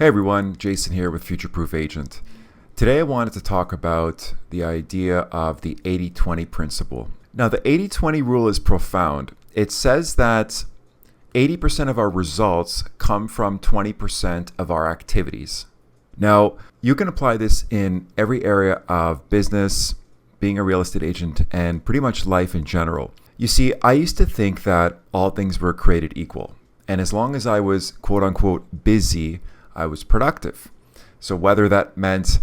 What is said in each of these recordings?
Hey everyone, Jason here with Future Proof Agent. Today I wanted to talk about the idea of the 80-20 principle. Now the 80-20 rule is profound. It says that 80% of our results come from 20% of our activities. Now you can apply this in every area of business, being a real estate agent, and pretty much life in general. You see, I used to think that all things were created equal. And as long as I was quote unquote busy, I was productive. So whether that meant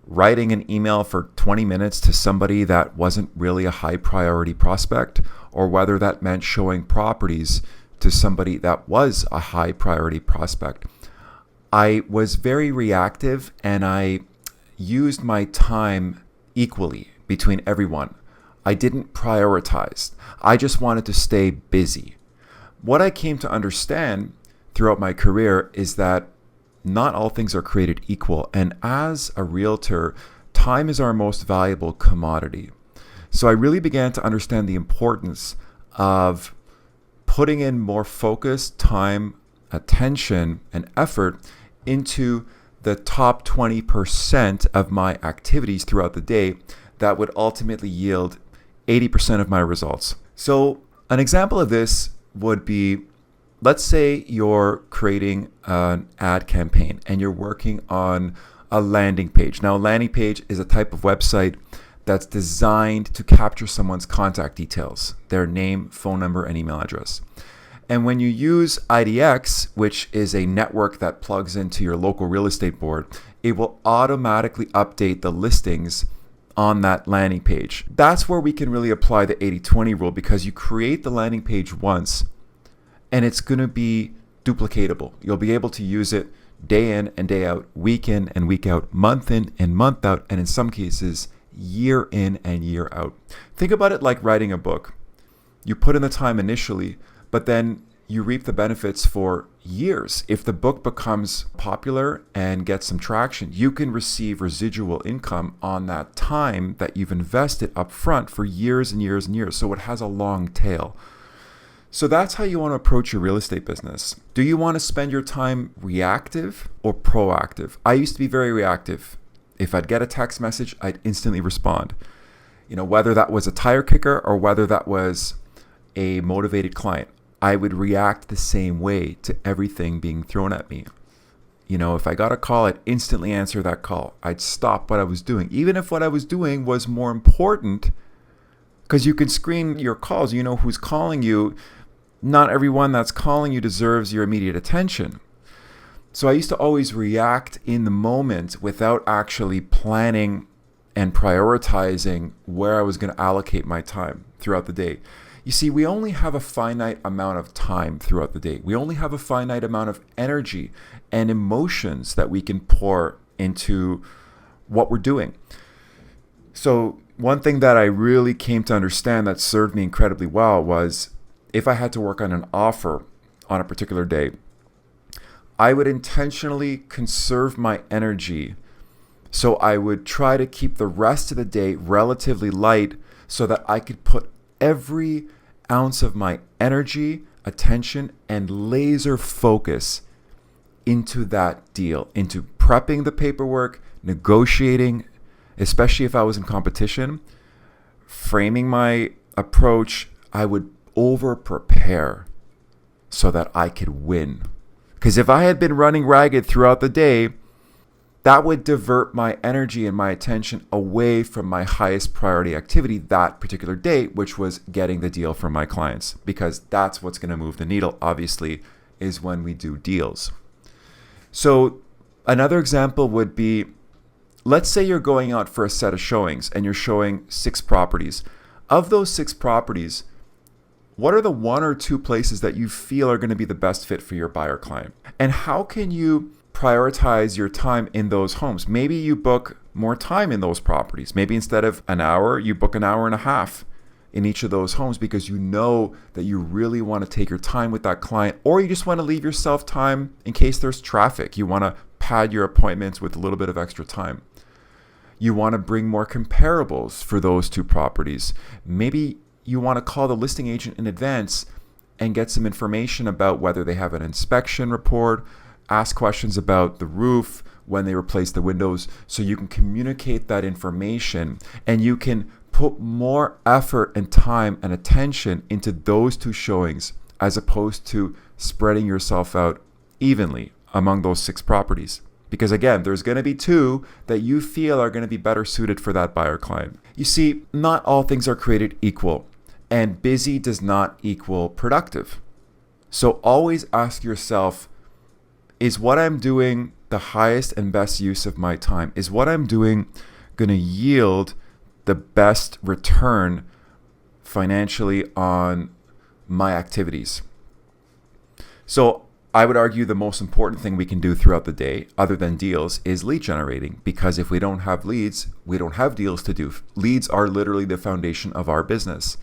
writing an email for 20 minutes to somebody that wasn't really a high priority prospect, or whether that meant showing properties to somebody that was a high priority prospect, I was very reactive and I used my time equally between everyone. I didn't prioritize. I just wanted to stay busy. What I came to understand throughout my career is that not all things are created equal. And as a realtor, time is our most valuable commodity. So I really began to understand the importance of putting in more focus, time, attention, and effort into the top 20% of my activities throughout the day that would ultimately yield 80% of my results. So an example of this would be, let's say you're creating an ad campaign and you're working on a landing page. Now, a landing page is a type of website that's designed to capture someone's contact details, their name, phone number, and email address. And when you use IDX, which is a network that plugs into your local real estate board, it will automatically update the listings on that landing page. That's where we can really apply the 80-20 rule, because you create the landing page once and it's going to be duplicatable. You'll be able to use it day in and day out, week in and week out, month in and month out, and in some cases, year in and year out. Think about it like writing a book. You put in the time initially, but then you reap the benefits for years. If the book becomes popular and gets some traction, you can receive residual income on that time that you've invested up front for years and years and years. So it has a long tail. So that's how you want to approach your real estate business. Do you want to spend your time reactive or proactive? I used to be very reactive. If I'd get a text message, I'd instantly respond. Whether that was a tire kicker or whether that was a motivated client, I would react the same way to everything being thrown at me. If I got a call, I'd instantly answer that call. I'd stop what I was doing, even if what I was doing was more important, because you can screen your calls. You know who's calling you. Not everyone that's calling you deserves your immediate attention. So I used to always react in the moment without actually planning and prioritizing where I was going to allocate my time throughout the day. You see, we only have a finite amount of time throughout the day. We only have a finite amount of energy and emotions that we can pour into what we're doing. So one thing that I really came to understand that served me incredibly well was, if I had to work on an offer on a particular day, I would intentionally conserve my energy. So I would try to keep the rest of the day relatively light so that I could put every ounce of my energy, attention, and laser focus into that deal, into prepping the paperwork, negotiating, especially if I was in competition, framing my approach. I would over prepare so that I could win. Because if I had been running ragged throughout the day, that would divert my energy and my attention away from my highest priority activity that particular day, which was getting the deal from my clients. Because that's what's going to move the needle, obviously, is when we do deals. So another example would be, let's say you're going out for a set of showings and you're showing 6 properties. Of those 6 properties, what are the 1 or 2 places that you feel are going to be the best fit for your buyer client? And how can you prioritize your time in those homes? Maybe you book more time in those properties. Maybe instead of an hour, you book an hour and a half in each of those homes, because you know that you really want to take your time with that client, or you just want to leave yourself time in case there's traffic. You want to pad your appointments with a little bit of extra time. You want to bring more comparables for those 2 properties. Maybe you want to call the listing agent in advance and get some information about whether they have an inspection report, ask questions about the roof, when they replace the windows, so you can communicate that information and you can put more effort and time and attention into those 2 showings as opposed to spreading yourself out evenly among those 6 properties. Because again, there's going to be 2 that you feel are going to be better suited for that buyer client. You see, not all things are created equal, and busy does not equal productive. So always ask yourself, is what I'm doing the highest and best use of my time? Is what I'm doing going to yield the best return financially on my activities? So I would argue the most important thing we can do throughout the day, other than deals, is lead generating. Because if we don't have leads, we don't have deals to do. Leads are literally the foundation of our business.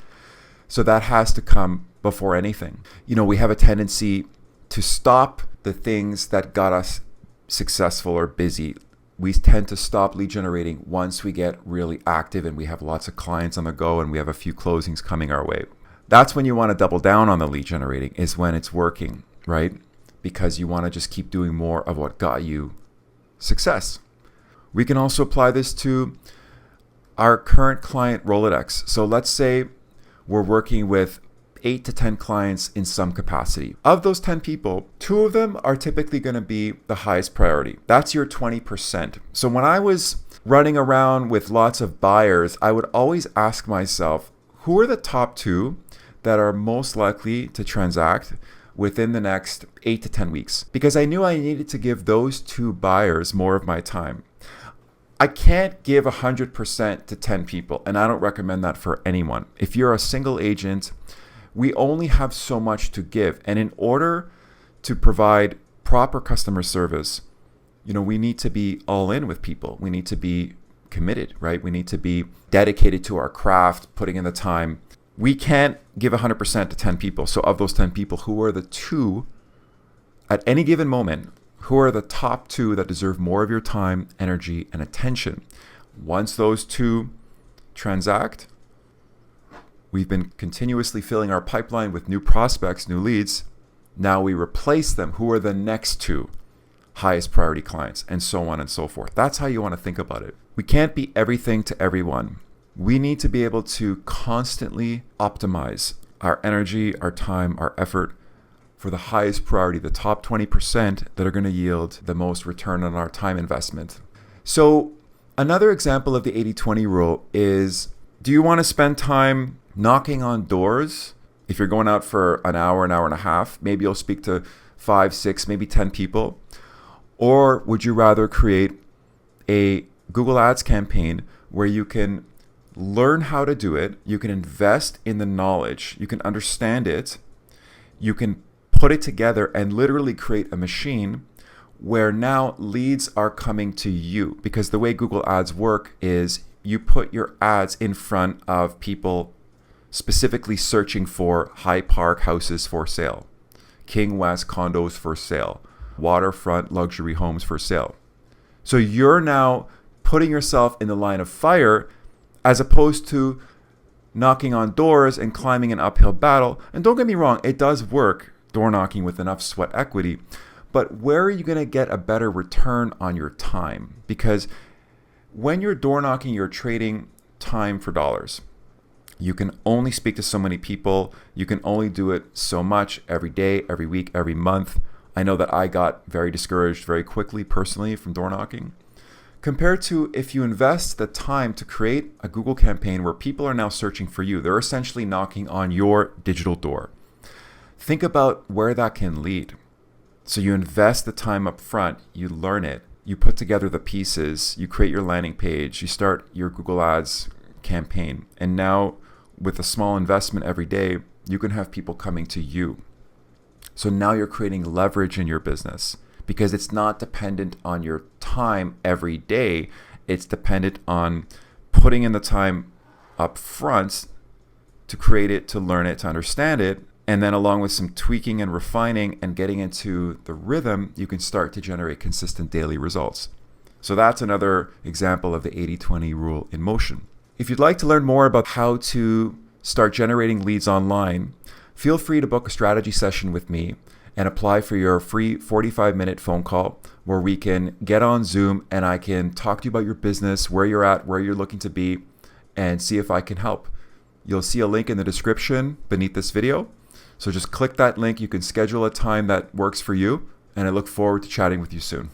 So that has to come before anything. We have a tendency to stop the things that got us successful or busy. We tend to stop lead generating once we get really active and we have lots of clients on the go and we have a few closings coming our way. That's when you want to double down on the lead generating, is when it's working, right? Because you want to just keep doing more of what got you success. We can also apply this to our current client Rolodex. So let's say we're working with 8 to 10 clients in some capacity. Of those 10 people, 2 of them are typically going to be the highest priority. That's your 20%. So when I was running around with lots of buyers, I would always ask myself, who are the top 2 that are most likely to transact within the next 8 to 10 weeks? Because I knew I needed to give those 2 buyers more of my time. I can't give 100% to 10 people, and I don't recommend that for anyone. If you're a single agent, we only have so much to give. And in order to provide proper customer service, we need to be all in with people. We need to be committed, right? We need to be dedicated to our craft, putting in the time. We can't give 100% to 10 people. So of those 10 people, who are the 2 at any given moment? Who are the top 2 that deserve more of your time, energy, and attention? Once those 2 transact, we've been continuously filling our pipeline with new prospects, new leads. Now we replace them. Who are the next 2 highest priority clients? And so on and so forth. That's how you want to think about it. We can't be everything to everyone. We need to be able to constantly optimize our energy, our time, our effort for the highest priority, the top 20% that are going to yield the most return on our time investment. So another example of the 80-20 rule is, do you want to spend time knocking on doors? If you're going out for an hour and a half, maybe you'll speak to 5, 6, maybe 10 people. Or would you rather create a Google Ads campaign where you can learn how to do it, you can invest in the knowledge, you can understand it, you can put it together and literally create a machine where now leads are coming to you? Because the way Google Ads work is you put your ads in front of people specifically searching for High Park houses for sale, King West condos for sale, waterfront luxury homes for sale. So you're now putting yourself in the line of fire as opposed to knocking on doors and climbing an uphill battle. And don't get me wrong, it does work, door knocking with enough sweat equity. But where are you going to get a better return on your time? Because when you're door knocking, you're trading time for dollars. You can only speak to so many people. You can only do it so much every day, every week, every month. I know that I got very discouraged very quickly personally from door knocking. Compared to if you invest the time to create a Google campaign where people are now searching for you, they're essentially knocking on your digital door. Think about where that can lead. So you invest the time up front, you learn it, you put together the pieces, you create your landing page, you start your Google Ads campaign. And now with a small investment every day, you can have people coming to you. So now you're creating leverage in your business because it's not dependent on your time every day. It's dependent on putting in the time up front to create it, to learn it, to understand it. And then along with some tweaking and refining and getting into the rhythm, you can start to generate consistent daily results. So that's another example of the 80-20 rule in motion. If you'd like to learn more about how to start generating leads online, feel free to book a strategy session with me and apply for your free 45-minute phone call where we can get on Zoom and I can talk to you about your business, where you're at, where you're looking to be, and see if I can help. You'll see a link in the description beneath this video. So just click that link. You can schedule a time that works for you, and I look forward to chatting with you soon.